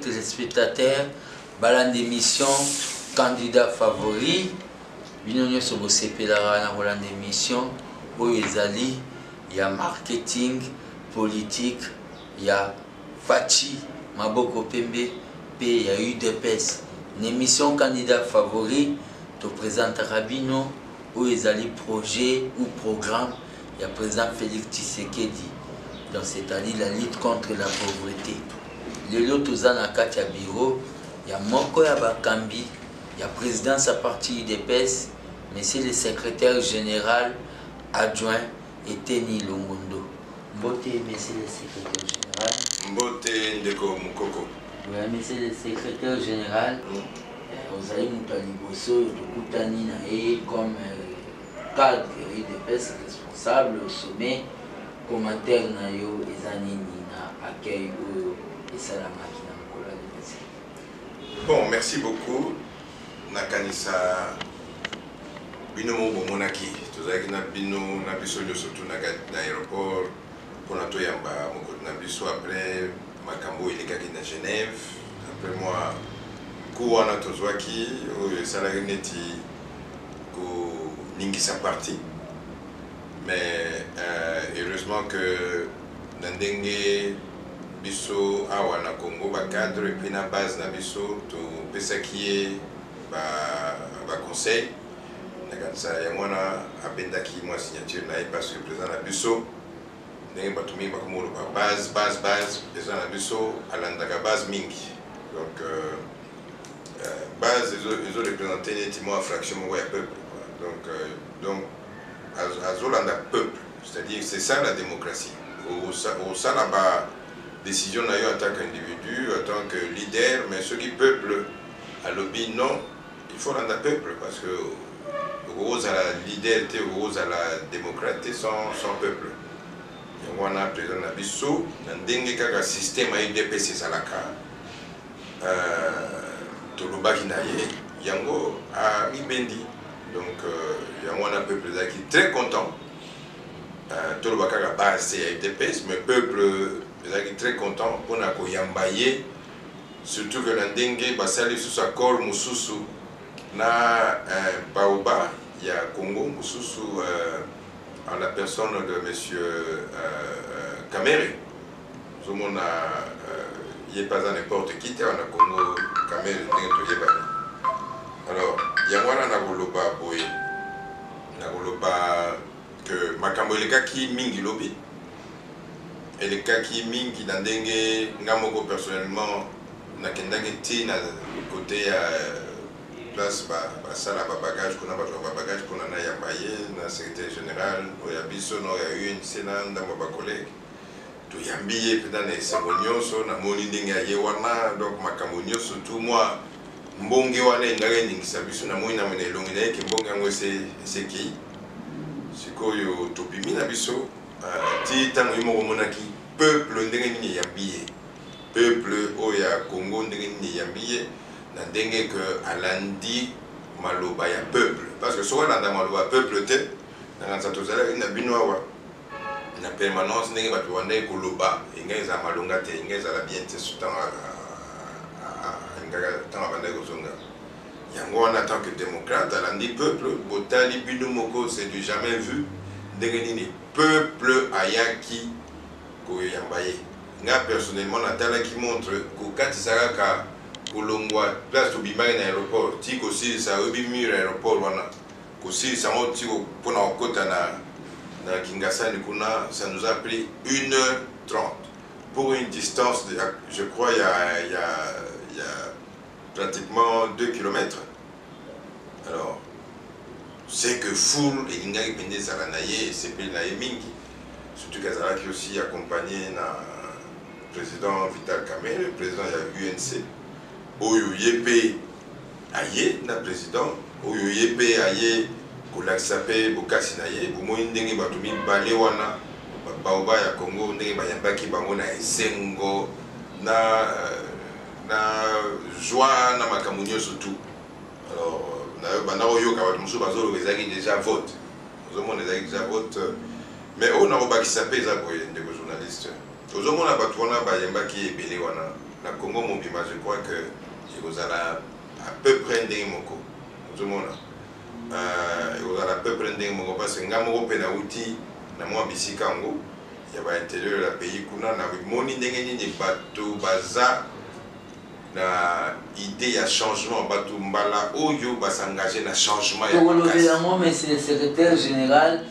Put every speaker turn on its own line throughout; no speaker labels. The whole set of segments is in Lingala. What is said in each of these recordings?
téléspectateurs, balan d'émission, candidat favori. Binonyo sobo sepelara na balan d'émission, oyo ezali ya marketing, politique, ya fachi, maboko pembe, pe ya UDPS. Une émission candidat favori, te présente Rabino, oyo ezali projet ou programme, ya président Félix Tshisekedi. Donc c'est-à-dire la lutte contre la pauvreté. Lelo toza na kati ya bureau, ya moko ya bakambi, ya présidence à partir UDPS, monsieur le secrétaire général adjoint Eteni Longondo. Mbote, monsieur le secrétaire général.
Mbote Ndeko Mukoko.
Oui, monsieur le secrétaire général, vous allez nous parler de Koutani comme cadre UDPS responsable au sommet. Commentaire na yo ezanini na accueil ou esalamaki na mkola de pesi.
Bon, merci beaucoup. Nakanisa bino mo monaki. Tozaki na bino na biso surtout na aéroport pour na to yamba moko na biso après makambo ilekaki na Genève. Après moi kuwa na tozwaki o esalaki neti ko ningisa parti. Mais heureusement que Nandenge biso awa na Congo ba cadre et puis na base na biso to pesaki ba conseil na kanisa ya mwana abendaki moi signature na parce que président na biso ndenge batumi ba komolo ba base président na biso alandaka base mingi donc base ils ont représenté nettement fraction ya peuple donc Azolanda peuple, c'est-à-dire c'est ça la démocratie. Au sein là-bas, décision n'a eu en tant qu'individu, en tant que leader, mais ceux qui peuplent à lobby, non, il faut rendre peuple parce que rose à la leaderté, rose à la démocratie sans peuple. Et on a président Nabiso, dans un système à UDPS Salaka, Tolobaki Naye, Yango a Mibendi. Donc, il y a un peuple qui est très content. Tout le monde a base à UDPS, mais le peuple est très content pour nous yambaye. Surtout que dans Dengue, basali sous accord mususu na Baoba, il y a Congo mususu en la personne de monsieur Kamere. Tout le monde il n'est pas à n'importe qui, on a Congo Kamere alors, il y a que makambo eleka ki mingi lobi eleka ki mingi na ndenge ngamoko personnellement nakendaki ti na côté ya place basala bagage kuna bato bagage kuna na yambaye na secrétaire général oya biso no ya UNC na ndambo ba collègue to yambiye peut-être na semonyoso na moni ndenge ya yewana donc makambo nyonso tout moi mbonge wana ngare ningisa biso na moina mena elongi na yeke mbonge yango eseki sikoyo topimi na biso ti tango yimo monaki peuple ndenge nini yambiye peuple oya Congo ndenge nini yambiye na ndenge que alandi maloba ya peuple parce que soka landa maloba peuple te na kanza tozala na bino awa na permanence ndenge bato wanda ekoloba ingeza malonga te ingeza la bien te sutanga Yango en tant que démocrate, alandi peuple, botali bino moko c'est du jamais vu. Ndenge peuple ayaki ko yambaye. Nga personnellement natala qui montre ko kati saraka kolongwa place to bimari na aéroport, ti ko si sa obimi aéroport wana. Ko si sa mo ti ko pona okota na Kingasani kuna, ça nous a pris 1h30 pour une distance de, je crois il y a pratiquement 2 km. Alors, c'est que foule et Ingari Pende Salanaye, c'est Mingi. Surtout qu'Azara qui aussi accompagné le président Vital Kamerhe, le président de l'UNC. Oyo Yepe Aye, le président. Oyo Yepe Aye, Kolaksape, Bokasinaye, Boumo Ndenge Batumi Balewana, Baoba ya Congo, Ndenge Bayambaki Bangona Esengo, na joie na makamunyo surtout. Alors na oyo ka watu musu bazolo bezaki déjà vote. Nous avons déjà vote mais on a obaki sapé za boye ndeko journaliste. Nous avons na batu wana bayembaki ebele wana na Congo mobima, je crois que vous allez à peu près ndenge moko. Tout le monde. Vous allez à peu près ndenge moko parce que ngamoko pena outi na mwa bisika ngo ya ba intérieur la pays kuna na moni ndenge nini bato baza na idée ya changement bato mbala oyo basengagé na changement ya
makasi. Mais c'est le secrétaire général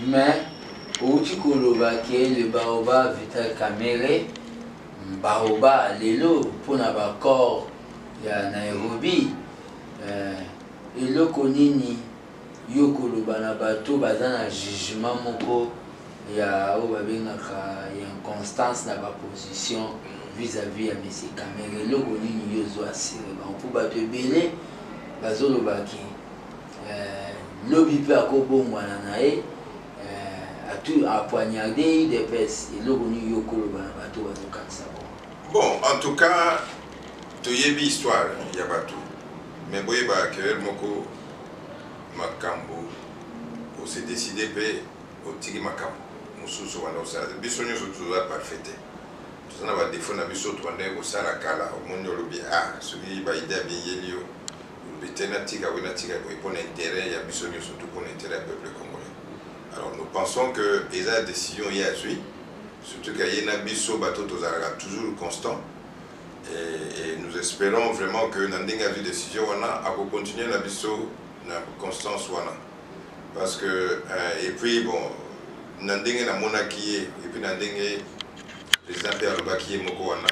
mais outi koloba ke le Baoba Vital Kamerhe Baoba lelo pona ba corps ya Nairobi eloko nini yo koloba na bato baza na jugement moko ya oyo babengaka ya inconstance na baposition vis-à-vis ya M. Kamerhe eloko nini yo zo asire mpo bato ebele bazolobaki lobi mpe akobongwana na ye apoignardé UDPS eloko nini yo koloba na bato bazokanisa
bon en tout cas toyebi histoire ya bato mais boyeba kerel moko makambo ose décidé mpe otiki makambo mosusu wana osala biso nyonso toza parfait te toza na badefo na biso tobandaki kosala kala omoni olobi soki baide ya biyeli yo olobi te natika boye natika boye mpo na intérêt ya biso nyonso to mpo na intérêt ya peuple congolais. Alors nous pensons que eza décision ye azwi surtout kaye na biso bato tozalaka toujours constant. Et nous espérons vraiment que Nanding a vu décision wana a continuer la biso na constance wana parce que et puis bon Nanding na monaki et puis Nanding président Pierre Lobaki moko wana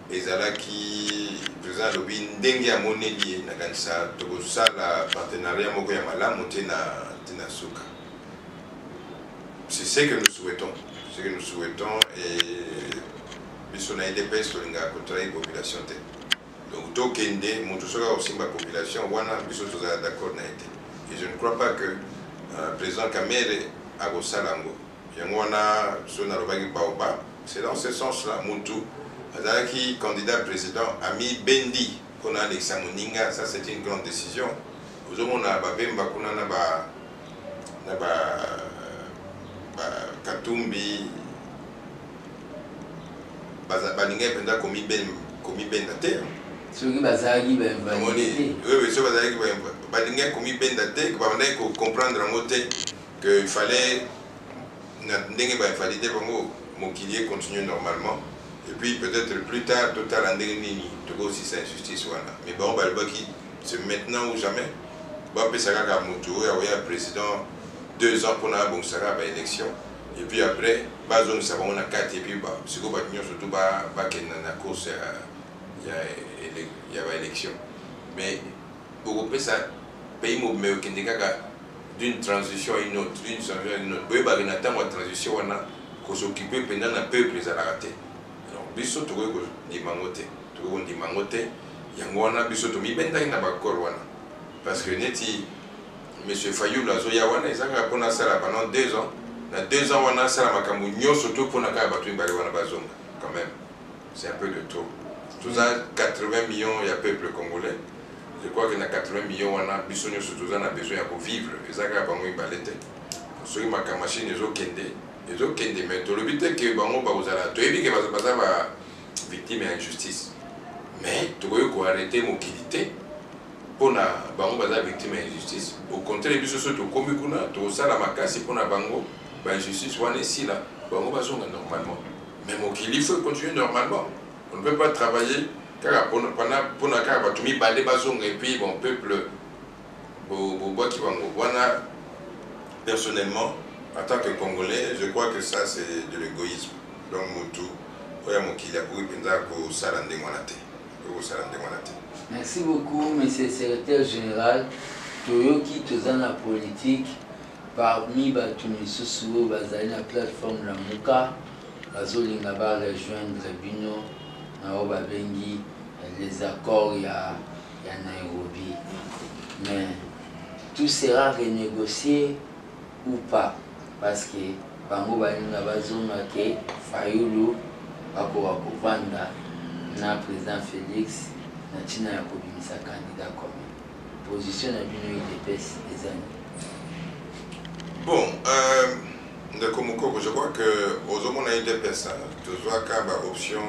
ezalaki président lobi ndenge ya moneli na kanisa to sala partenariat moko ya malamu te na suka. C'est ce que nous souhaitons, et biso na UDPS tolinga kotrahi population te donc tokende moto soka osimba population wana biso tozala d'accord na ete et je ne crois pas que président Kamerhe akosala ngo yango wana so nalobaki Baoba c'est dans ce sens là motu azalaki candidat président ami bendi mpona Alexa Moninga. Ça c'est une grande décision ozomona babemba kuna na ba Katumbi balinga penda komi benda te
soki bazalaki
oui soki bazalaki balinga komi benda te babandaki comprendre yango te que il fallait ndenge bainvalide bango mokili continue normalement et puis peut-être plus tard totala ndenge nini tokosisa injustice wana mais bango balobaki c'est maintenant ou jamais bapesa kaka motu oyo akoya président 2 ans mpona abongisaka baélection et puis après bazongisa bango na kati et puis sikoyo bato nyonso to bakenda na course ya baélection mais okopesa pays mobima okende kaka d'une transition à une autre boyebaki na ntango ya transition wana kosokipe mpenza na peuple ezalaka te. Alors biso tokoki kondima yango te yango wana biso tomibendaki na bakor wana parce que neti monsieur Fayoul azoya wana ezalaka mpona asala pendant 2 ans. Dans 2 ans, on a ça la makamou surtout pour la quand même. C'est un peu de trop. Tout ça, 80 millions, il y a peuple congolais. Je crois qu'il y a 80 millions, on a besoin de vivre. Et ça, il y a pas de balette. Ceux qui ont machine, ils ont kende. Mais tout le but est que bango bazala. Tu as vu que bazala victime d'injustice. Mais tu dois arrêter mon qualité pour na bango bazala victime d'injustice. Au contraire, ils sont tout comme kuna, tout ça la makasi pour na bango. Ben justice wana ici là, bango bazonga normalement. Mais mon qu'il faut continuer normalement. On ne peut pas travailler car pour na car batumi balé bazonga et puis bon peuple bo qui bango wana. Personnellement, en tant que Congolais, je crois que ça c'est de l'égoïsme. Donc mutu oya mokili akuri penza ko salande mwanate.
Merci beaucoup, monsieur le secrétaire général. Toyoki tozana politique. Parmi batumi susu bazali na plateforme la Muka bazolinga ba rejoindre bino na oba bengi les accords ya Nairobi, mais tout sera renégocié ou pas parce que bango balinga bazonga ke Fayulu akoka kovanda na président Félix na tina ya kobimisa candidat comme position na bino UDPS ezani.
Bon, je crois que aux hommes on a eu des personnes, tu vois qu'à option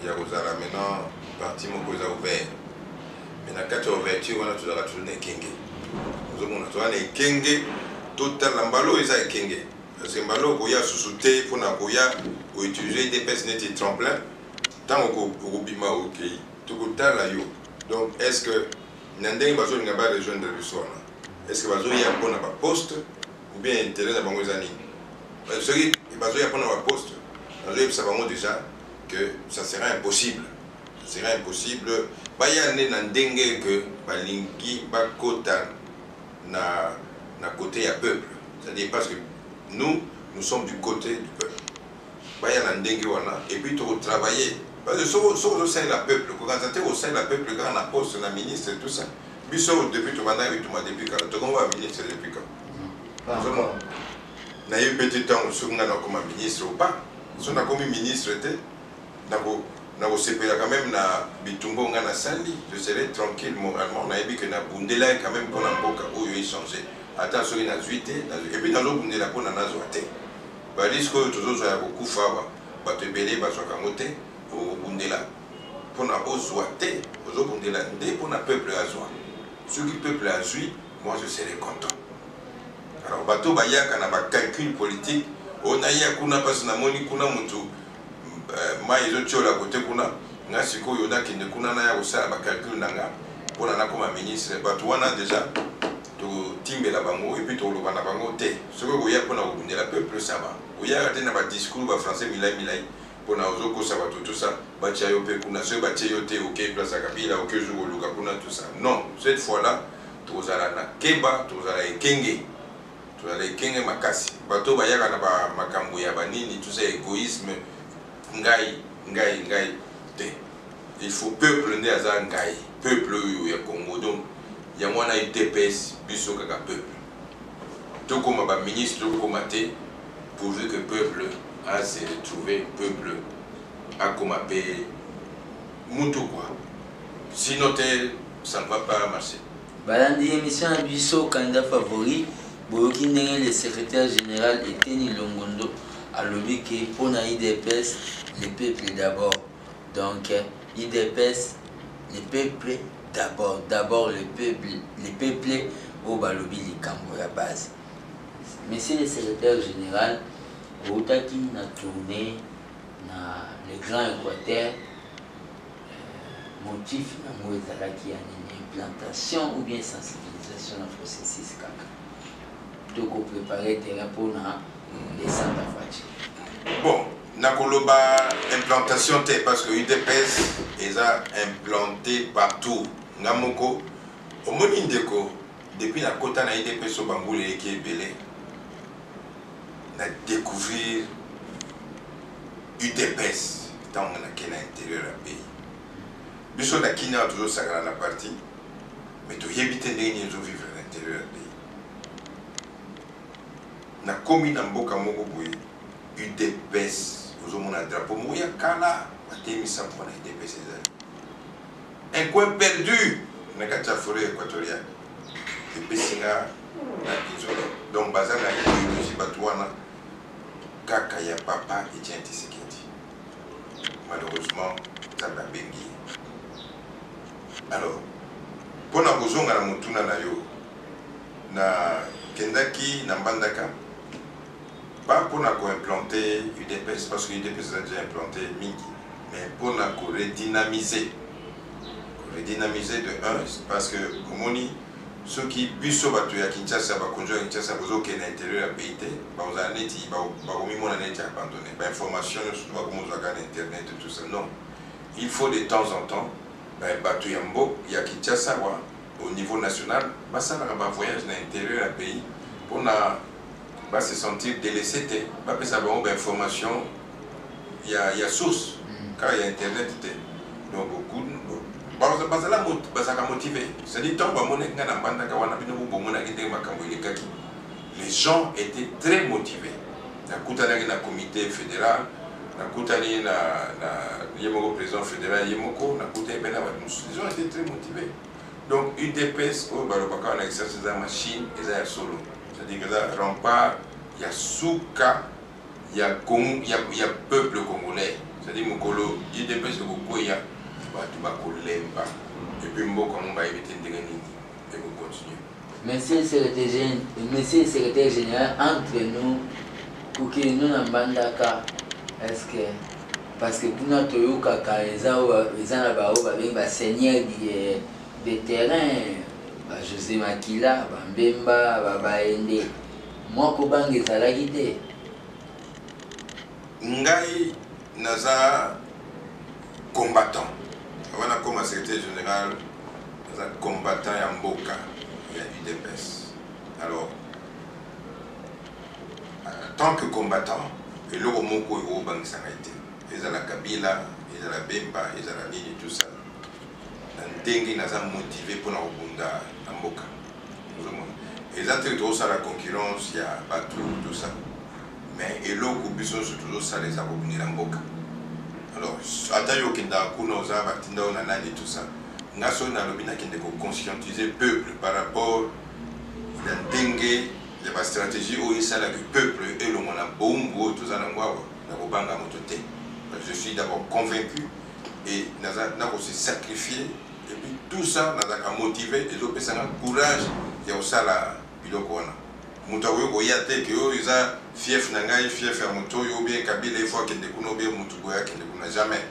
il y a maintenant parti moko eza ouvert. Mais na kati ya ouverture wana tozalaka toujours na ekenge. Ozomona toza na ekenge totala mbalo eza ekenge. Parce que mbalo okoya susu te mpona koya koutiliser IDPS neti tremplin ntango okobima okei tokotala yo. Donc est ce que na ndenge bazolinga barejoindre biso wana est ce que bazoya mpona baposte ou bien intérêt na bango eza nini? Soki bazoya mpona baposte bazoyebisa bango déjà que ça sera impossible. Ça sera impossible. Baya ne na ndenge que balingi bakota na côté ya peuple. C'est-à-dire parce que nous sommes du côté du peuple. Baya na ndenge wana et puis tu travailler parce que au sein de la peuple, quand tu es au sein de la peuple, quand on a poste, on a ministre et tout ça. Biso depuis tu m'as depuis quand tu vas ministre depuis quand? On a eu petit temps où on a comme ministre ou pas. Si on a comme ministre, on a quand même na bitumbo on a sali. Je serai tranquille moralement. On a vu que na bundela quand même pour l'amboka où il changé. Attends, sur une azuité et puis dans l'autre bundela pour na zoate. Bah disco toujours ça beaucoup fava. Bah te belé bah soit kamote au bundela. Pour na ozoate, au bundela ndé pour na peuple azwa. Ceux qui peuple azui, moi je serai content. Alors bateau bayaka na ba calcul politique. On a ya kuna parce na moni kuna mutu mai zo chola côté kuna nga siko yoda kinde kuna na ya osala ba calcul nanga pona na comme ministre bato wana déjà to timbela bango et puis to loba na bango te soko ko ya pona ko la peuple ça va ko ya te na ba discours ba français milai pona ozoko ça va tout ça ba tia yo pe kuna so ba tia yo te OK place à Kabila OK jour luka kuna tout ça non cette fois là to zala na keba to zala ekenge to zala ekenge makasi bato ba yaka na ba makambo ya banini tout ça égoïsme ngai te il faut peuple ne aza ngai peuple ya Congo donc ya mwana IDPS biso kaka peuple to comme ba ministre to comme te pourvu que peuple a se retrouver peuple a comme payer mutu quoi sinon ça ne va pas marcher.
Balandi émission à biso candidat favori boyoki ndenge le secrétaire général Eteni Longondo a lobby que pour na IDPS le peuple d'abord. Donc IDPS le peuple d'abord le peuple au balobi likambo ya base. Monsieur le secrétaire général Outaki na tourné na le Grand Équateur motif na mo ezalaki ya implantation ou bien sensibilisation na processus kaka. Donc préparer terrain pour na descente à Fati.
Bon, nakoloba implantation te parce que UDPS est implanté partout. Ngamoko, au Monindeko, depuis la côte na UDPS au Bamboule qui est belé, na découvrir UDPS dans l'intérieur du pays. Biso na Kina toujours ça dans la partie, mais tu y habites vivre à l'intérieur du pays. Na commune en Boka Moko Boye, UDPS, vous avez un drapeau, Mouya Kala, Matémissa pour la UDPS. Un coin perdu, dans la forêt équatoriale. Et puis, c'est là, donc, Bazar, la idéologie Batouana, Kakaya Papa et Tiens Tisseketi. Malheureusement, ça va bengi. Alors, pour la raison, à la Moutuna Nayo, na Kendaki, na Mbandaka, pas pour implanter UDPS parce que UDPS a déjà implanté Mingi, mais pour redynamiser. Redynamiser de 1 parce que Komoni, ceux qui buissent à Kinshasa, à Kinshasa, vous avez un intérieur à pays, vous avez abandonné. L'information, vous avez Internet et tout ça. Non. Il faut de temps en temps, il y a Kinshasa au niveau national, ça va voyage dans l'intérieur à pays pour va se sentir délaissé, va pas savoir information, il y a source, car il y a internet. Donc beaucoup motivé. C'est-à-dire les gens étaient très motivés. La comité fédéral, le président fédéral, les gens étaient très motivés. Donc UDPS, on a exercé la machine et ça solo. C'est-à-dire que là, rempart, il y a Souka, il y a peuple congolais. c'est-à-dire mokolo IDPS kokoya batu bakolemba et puis mboka mo ba éviter ndenge nini et vous continuez.
Monsieur le secrétaire général, entre nous, pour que nous n'abandaka, est-ce que, parce que pour notre youkaka, les gens seigneur des terrains, José Makila, Mbemba, Baende, moi, Kobang est à la guidée.
Ngai naza combattant. Avant comme secrétaire général, naza combattant ya mboka. Il y a UDPS. Alors, en tant que combattant, et le Romoko et le Bang Sangaïté, ils ont la Kabila, ils ont la Bemba, ils ont la Nini, tout ça. N'entengi n'a pas motivé pour la Robunda, la Mboka. Ils ont toujours ça la concurrence, il y a Batou, tout ça. Mais et l'eau qui sont toujours ça les a revenus la Mboka. Alors, Atayo Kenda, Kuna, Oza, Batinda, Onanani, tout ça. Nous avons conscientiser le peuple par rapport à la dengue, la stratégie où il s'agit du peuple et le monde a bombe, tout ça, je suis d'abord convaincu et nous avons aussi sacrifié et puis tout ça nous a motivé et nous avons courage et au sala biloko wana. Mutawo ko yate que ils a fief nangai fief à moto yo bien kabila il faut que de kuno bien mutugo ya que ne jamais.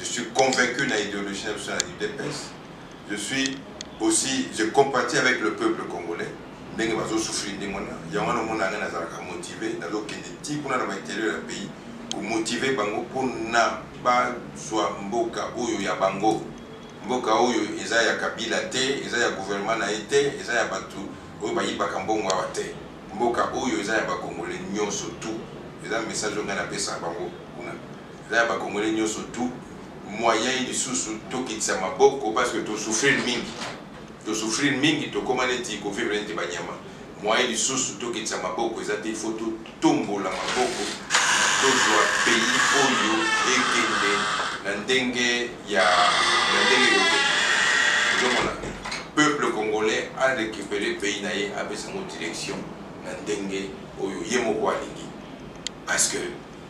Je suis convaincu de l'idéologie nationale du DPS. Je suis aussi, je compatis avec le peuple congolais. Il y a des souffrir, il y a des gens qui motivés, il y a des gens qui sont l'intérieur du pays pour motiver bango pour na ba soit mboka oyo ya bango. Mboka oyo eza ya kabila te, eza ya gouvernement na été, eza ya batu oyo ba yibaka mbongo wa te. Mboka oyo eza ya ba congolais nyonso tout. Eza message on a pesa bango kuna. Eza ya ba congolais nyonso tout. Moyen de sous-tout qui s'est maboko parce que tu souffres mingi. Tu souffres mingi, tu commandes ti ko vivre nti banyama. Moyen de sous-tout qui s'est maboko, il faut tout tombo la maboko. Tu dois pays oyo et kende na ndenge ya na ndenge ko. Le peuple congolais a récupéré le pays naé avec sa direction na ndenge oyo yemo ko alingi. Parce que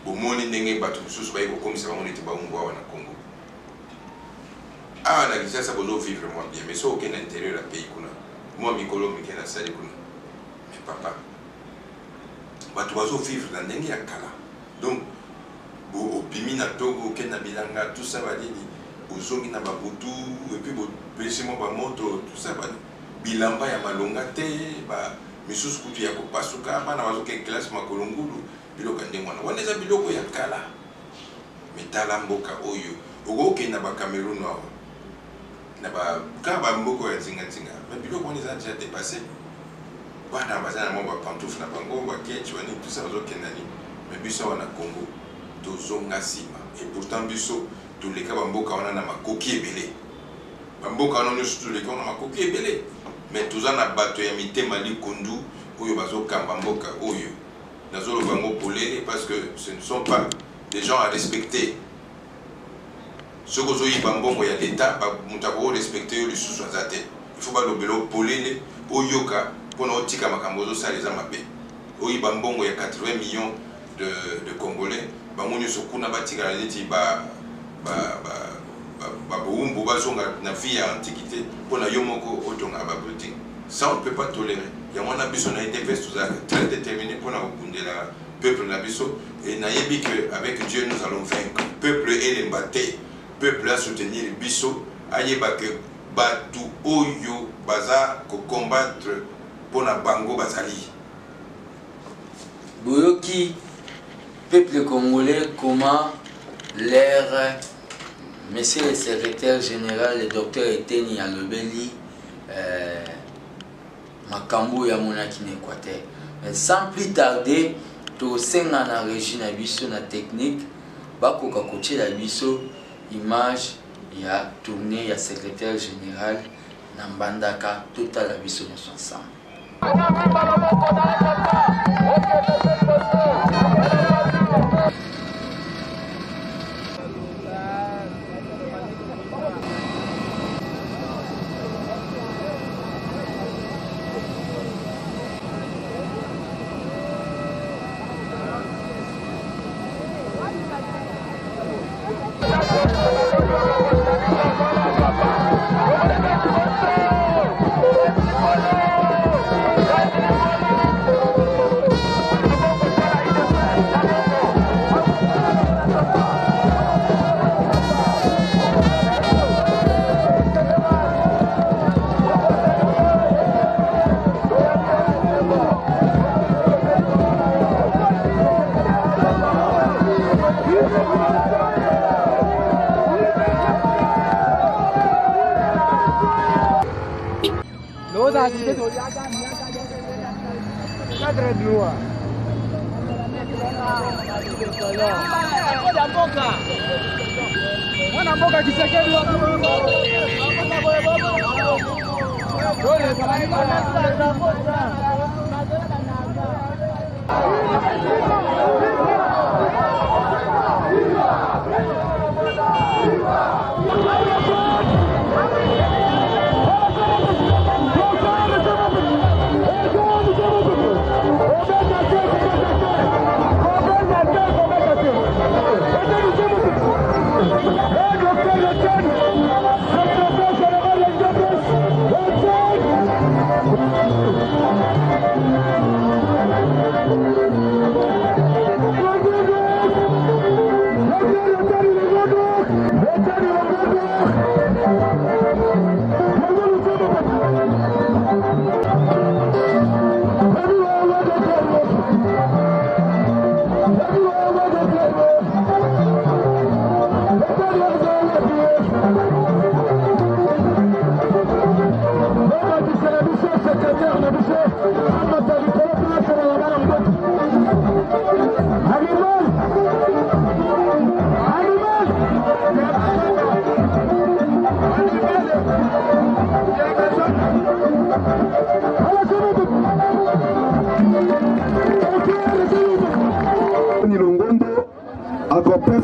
au monde ndenge batu sous ba ko komisa ba monete ba ngwa na Congo. Ah, la Guinée, ça peut vivre vraiment bien, mais ça aucun intérêt à pays. Moi, mes collègues, je suis allé. Mais papa, tu vas vivre dans le Kala. Donc, au Pimina Togo, Kenabilanga, tout ça va dire, au Zongi Nababutu, et puis au Péchement Bamoto, tout ça va dire. Bilamba ya malonga te, misusu kutu ya kopasuka, na wazo ke classe makolongulu, biloko ndengwana. Waneza biloko ya Kala. Metala mboka oyo, ogo na ba Cameroun wa. Quand Bamboko est zinga, mais puis on les a déjà dépassés. Bana bazana mo ba pantoufle na bango, ba ketch wani tout ça zo kenani. Mais biso wana Congo, to zonga sima. Et pourtant biso tous les cas Bamboka wana na makoki ebele. Bamboka wana tous les cas na makoki ebele. Mais tous en a bato ya mitema li kundu oyo bazo kamba mboka oyo. Nazo lo bango polele parce que ce ne sont pas des gens à respecter. Ce que vous avez dit, l'État, vous avez respecté le sous-soisate. Il faut que vous ayez polélé au yoga pour nous dire que vous avez fait les amapés. Vous avez 80 millions de Congolais. Vous avez fait l'Antiquité pour nous. Ça, on ne peut pas tolérer. Il y a un abyss, on a été très déterminé pour nous le peuple. Et nous avons dit qu'avec Dieu, nous allons vaincre. Le peuple est les battés. Peuple à soutenir biso ayeba que batu oyo baza ko combattre pour na bango bazali
boyoki peuple congolais comment l'air monsieur le secrétaire général le docteur Eteni alobeli makambo ya monaki na Équateur mais sans plus tarder to senga na régie na biso na technique bakoka kotie la biso image ya tournée ya secrétaire général Nambandaka total la biso ensemble.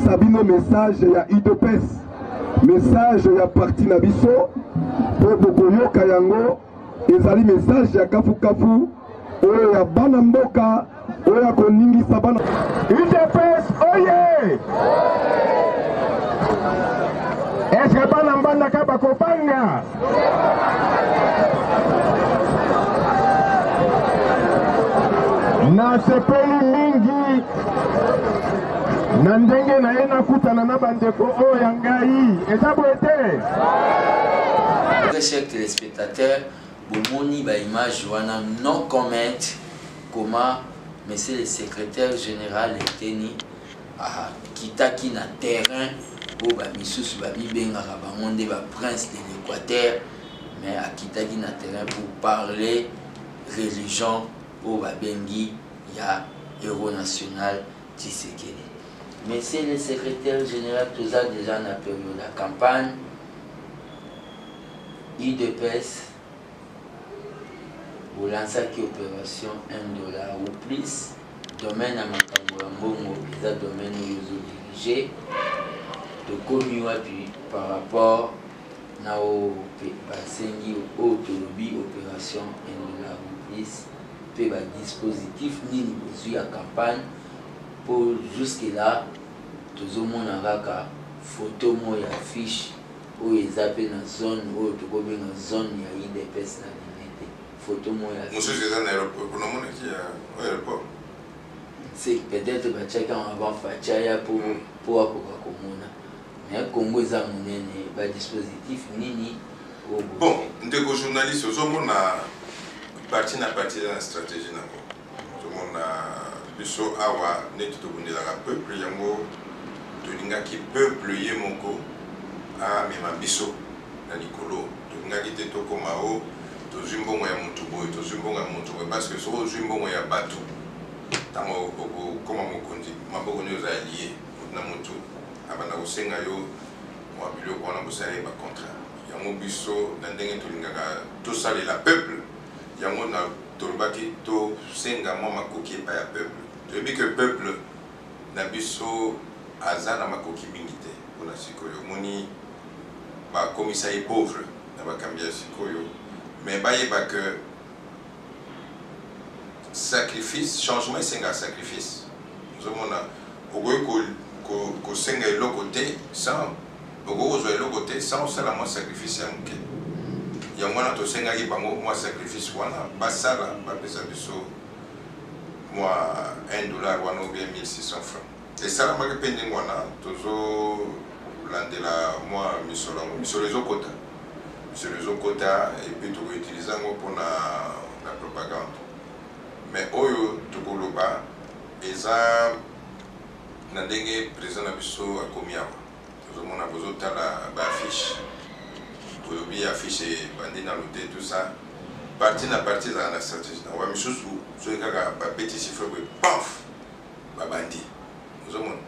Sabino message ya IDPS, message ya parti na biso po bokoyoka yango ezali message ya kafu kafu oyo ya bana mboka oyo ya koningisa bana IDPS oye eske bana mbanda ka bakopanga na sepeli mingi na ndenge na ye nakutana na bandeko oyo ya ngai eza boye te.
Chers téléspectateurs, bomoni ba image wana no comment comment monsieur le secrétaire général eteni kitaki na terrain o ba misusu ba bibengaka bango nde ba prince de l'Équateur, mais akitaki na terrain pour parler religion o ba bengi ya héros national Tshisekedi. Monsieur le secrétaire général, tout ça déjà dans la période de la campagne, IDPS, vous lancez l'opération $1 ou plus, domaine à Makambouambongo, les domaines où vous dirigez, de commun par rapport à l'autonomie opération $1 ou plus, puis le dispositif ni à campagne. Pour jusque-là, tout le monde a une photo et affiche où ils appellent dans la zone, où ils ont une zone où il y a des personnes photo et affiche.
Monsieur, c'est un aéroport pour le monde qui est à l'aéroport.
C'est peut-être que chacun va faire pour Commune. Mais le Congo est un dispositif nini.
Bon, nous sommes journalistes, nous sommes parti dans la stratégie. Tout le monde a. Biso awa netu tobundelaka peuple yango tolingaki peuple ye moko amema biso na likolo tolingaki te tokoma o tozwi mbongo ya motu boye tozwi mbongo ya motu boye parce que soko ozwi mbongo ya bato ntango okokoma mokonzi maboko nde oza lie motu na motu abanda kosenga yo mwa biloko wana bosala ye bacontrat yango biso na ndenge tolingaka tosalela peuple yango na tolobaki tosenga mwa makoki epai ya peuple. Je dis que le peuple n'a biso azana makoki mingite pour la sikoyo moni ba commissaire pauvre na ba kambia sikoyo mais ba yeba que sacrifice changement c'est un sacrifice nous on ko senga le côté sans ogo zo le côté sans sala mo sacrifice ya muke ya mwana to senga ki bango mo sacrifice wana basala ba pesa biso moi $1 ou bien 1600 francs. Et ça, je vais payer toujours moi sur les autres quotas. Sur les autres quotas, et puis tu peux utiliser pour la propagande. Mais oyo tukuluba, eza nandenge président abiso akomiawa. Tout le monde a besoin de la affiche. Pour oublier affiche bandé dans l'hôtel tout ça. parti na parti za na stratégie na wa misusu so kaka ba petit chiffre ko paf ba bandi ozomon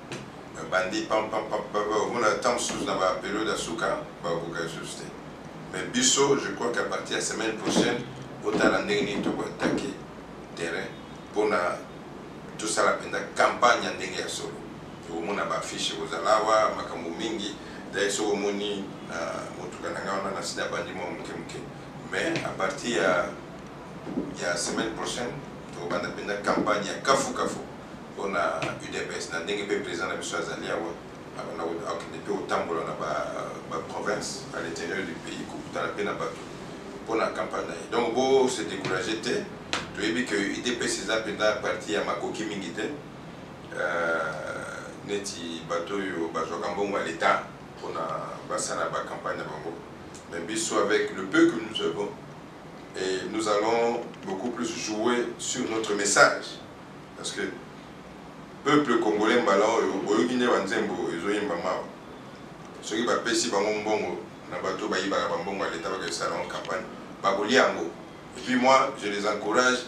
ba bandi pam pam pam on a tant sous na ba période asuka ba ko ka juste mais biso je crois qu'à partir de la semaine prochaine au talendeni to ko attaquer terrain pour na tout ça la penda campagne ndenge ya solo au mona ba fiche aux alawa makambo mingi d'ailleurs so moni motuka na ngana na sida bandi mo mke mais à partir de la semaine prochaine on va faire une campagne à Kafu on a UDPS na ndenge pe président na biso azali awa on a depuis autant pour la province à l'intérieur du pays pour la peine pour la campagne donc beau se décourager tu as vu que UDPS c'est la partie à makoki mingite neti bateau yo bazoka mbongo à l'état pour la campagne bango mais biso avec le peu que nous avons et nous allons beaucoup plus jouer sur notre message parce que peuple congolais mbalan oyokine banzembo ezoyimba mawa soki bapesi bango mbongo na bato bayibaka bambongo à l'état bakesala en campagne bakolia yango et puis moi je les encourage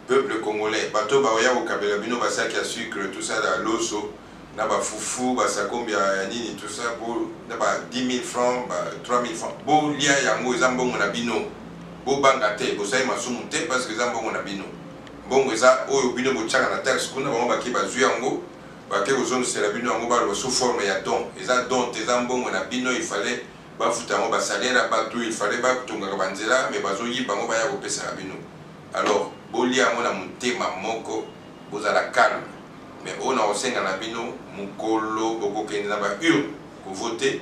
peuple congolais bato baoya kokabela bino basaki ya sucre tout ça la loso na ba fufu ba sakombi ya nini tout ça pour na ba 10 000 francs ba 3 000 francs bo lia yango eza mbongo na bino bo banga te bo sai masumu te parce que eza mbongo na bino mbongo eza oyo bino bo tchaka na taxe kuna bango baki bazwi yango bake ozone c'est la bino yango ba lo sous forme ya don eza don eza mbongo na bino il fallait ba futa yango ba salaire à bato il fallait ba kutunga banzela mais bazo yiba bango ba ya kopesa na bino alors bo lia yango na mutema moko bozala calme mais on a aussi un abino mukolo bokokende na ba urne ko voter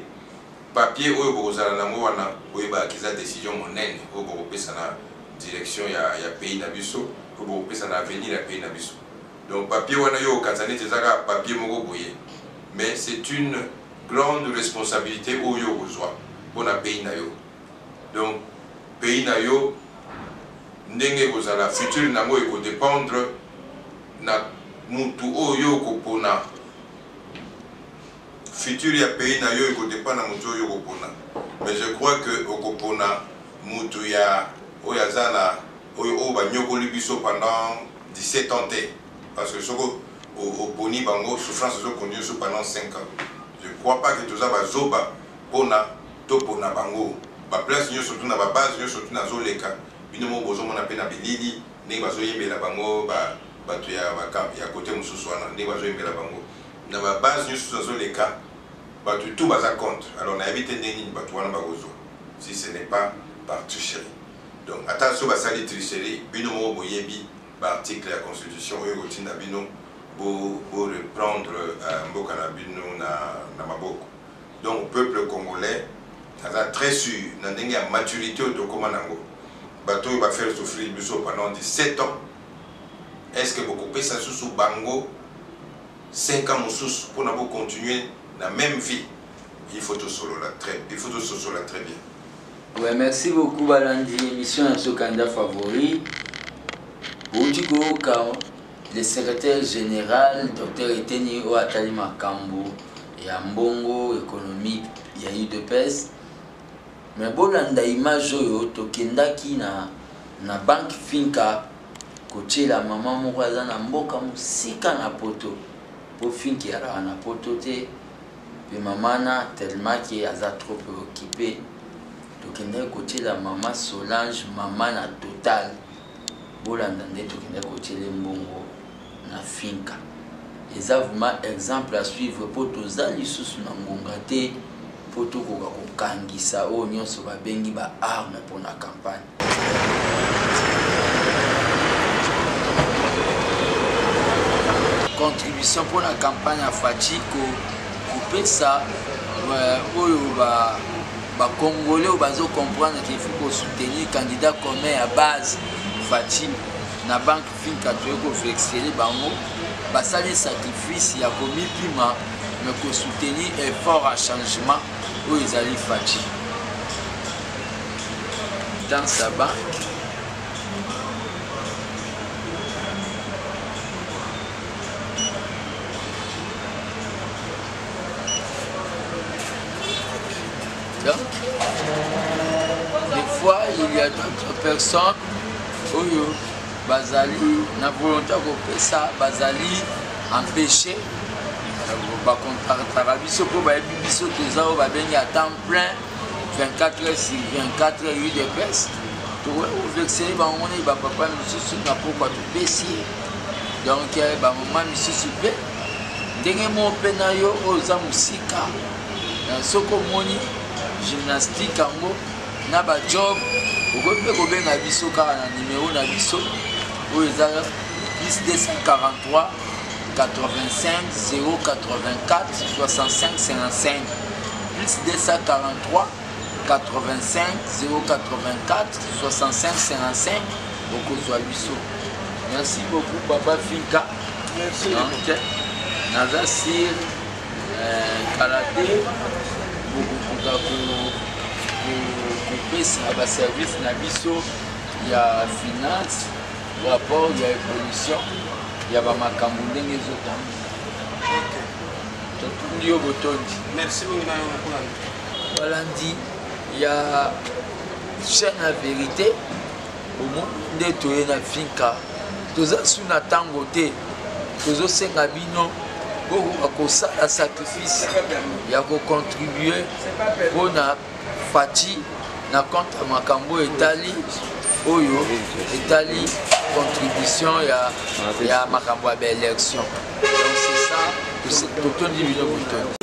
papier oyo bokozala nango wana oyeba kiza décision monene oyo bokopesa na direction ya pays na biso oyo bokopesa na avenir ya pays na biso donc papier wana yo okazani tezaka papier moko boye mais c'est une grande responsabilité oyo kozwa mpona pays na yo donc pays na yo ndenge kozala futur nango ekodépendre na mutu oyo kopona futur ya pays na yo ekodepa na mutu oyo kopona mais je crois que okopona mutu ya oyo azana oyo banyokoli biso pendant 17 ans te parce que soko oponi bango souffrance ezokonduire so pendant 5 ans je crois pas que toza bazoba pona to pona bango baplace nyonso tu na babase nyonso tu nazoleka bino mo bozomona mpe na bilili ndenge bazoyembela bango bato ya côté mosusu wana ndenge bazoyembela bango na babase nyonso nazoleka bato tout baza contre alors nayebi te ndenge nini bato wana bakozwa si ce n'est pas par tricherie donc ata so basali tricherie bino moko boyebi baarticle ya constitution oyo kotinda bino bo reprendre mboka na bino na maboko donc peuple congolais aza très sûr na ndenge ya maturité oyo tokóma nango bato oyo bafaire souffrir biso pendant 17 ans est-ce que beaucoup pesa susu bango 5 ans mosusu mpona continuer la même vie il faut tout solo là très bien.
Ouais, merci beaucoup Balandi, émission à ce candidat favori. Le secrétaire général Dr Eteni Oatali Makambo et Mbongo économique il y a eu de pèse mais bolanda image oyo tokendaki na banque Finka koche la maman moko aza na mboka musika na poto po Finki ala na poto te pe mamana tellement que aza trop occupé tokendaki koche la maman Solange maman na total bolanda nde tokendaki koche le mbongo na Finka eza vraiment exemple à suivre po toza lisusu na ngonga te po tokoka kokangisa oyo nyonso babengi ba arme mpona campagne. Contribution pour la campagne à Fachiko kopesa oyo ba congolais bazo comprendre qu'il faut soutenir candidat commun à base Fachi na banque Finka to flexer bango basali sacrifice ya komipima mais ko soutenir effort à changement oyo ezali Fachi dans sa banque. Donc, des fois, il y a d'autres personnes oyo bazali na volonté kopesa bazali empêché bakontaktaka biso mpo bayebi biso toza oyo babengi à temps plein 24 heures sur 24 heures UDPS tokovexele bango moni bapapa misusu na pokwa topesi ye donc bamama misusu mpe ndenge moko mpe na yo oyo oza mosika soki omoni gymnastique yango na bajob okoki mpe kobenga biso kaka na nimero na biso oyo eza plus 243 85 084 65 55 plus 243 85 084 65 55 okozwa biso. Merci beaucoup Papa Finka.
Merci.
Donc, naza sir kalaté bokokoka kopesa baservice na biso ya finance rapport ya évolution ya bamakambo ndenge ezotanga totundi yo botondi.
Merci beaucoup.
balandi ya chaîne la vérité nde toye na Finka toza su na ntango te tozosenga bino okoka kosala sacrifice ya kocontribue mpona fati na compte ya makambo etali oyo etali contribution ya makambo ya baélection. Donc c'est ça totondi bino botondi.